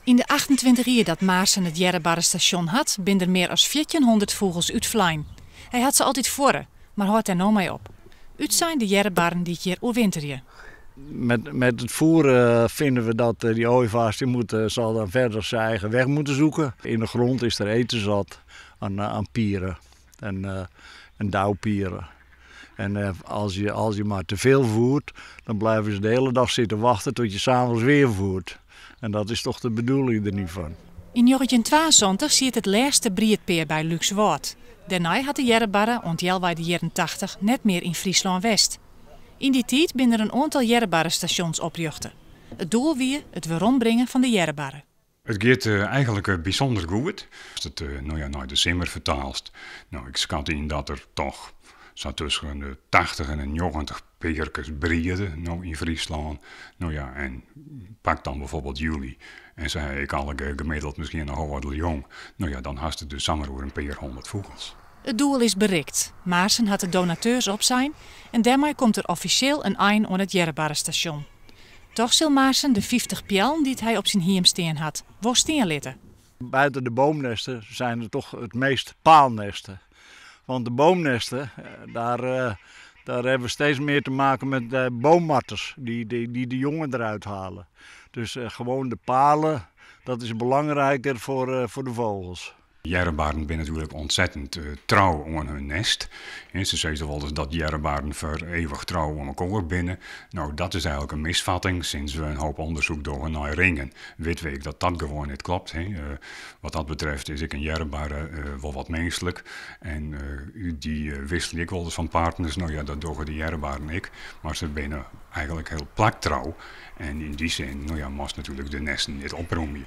In de 28 jaar dat Maarssen het Jerrebare station had, binnen er meer dan 1400 vogels uitvlijn. Hij had ze altijd voor, maar houdt er nou mee op. Uit zijn de Jerrebaren die hier overwinterje. Met het voeren vinden we dat die ooievaars zal dan verder zijn eigen weg moeten zoeken. In de grond is er eten zat aan pieren en dauwpieren. En als je maar te veel voert, dan blijven ze de hele dag zitten wachten tot je 's avonds weer voert. En dat is toch de bedoeling er niet van. In 1922 ziet het laatste breedpeer bij Luxwoord. Daarna had de Jerrebare ontjel bij de jaren 80 net meer in Friesland-West. In die tijd zijn er een aantal Jerrebare stations opgericht. Het doel was het weerombrengen van de Jerrebare. Het gaat eigenlijk bijzonder goed. Als het naar de simmer vertaalst, ik schat in dat er toch zo tussen de 80 en de 90 peerkes breeden in Friesland. En pak dan bijvoorbeeld juli. En zei ik alle gemiddeld misschien nog wat jong. Dan had het dus samen een paar 100 vogels. Het doel is bereikt. Maarssen had de donateurs op zijn en daarmee komt er officieel een eind aan het Jerrebare station. Toch zal Maarssen de 50 pjellen die hij op zijn hiem steen had, wel steen laten. Buiten de boomnesten zijn er toch het meest paalnesten. Want de boomnesten, daar hebben we steeds meer te maken met boommatters die de jongen eruit halen. Dus gewoon de palen, dat is belangrijker voor de vogels. Jerrebaren zijn natuurlijk ontzettend trouw aan hun nest. En ze zeggen wel eens dat Jerrebaren voor eeuwig trouw aan elkaar binnen. Dat is eigenlijk een misvatting. Sinds we een hoop onderzoek doen naar ringen, weten we dat dat gewoon niet klopt. Wat dat betreft is ik een Jerrebare wel wat menselijk. En die wissel ik wel eens van partners. Dat doen de Jerrebaren ik. Maar ze zijn eigenlijk heel plaktrouw. En in die zin moest natuurlijk de nesten niet opruimen.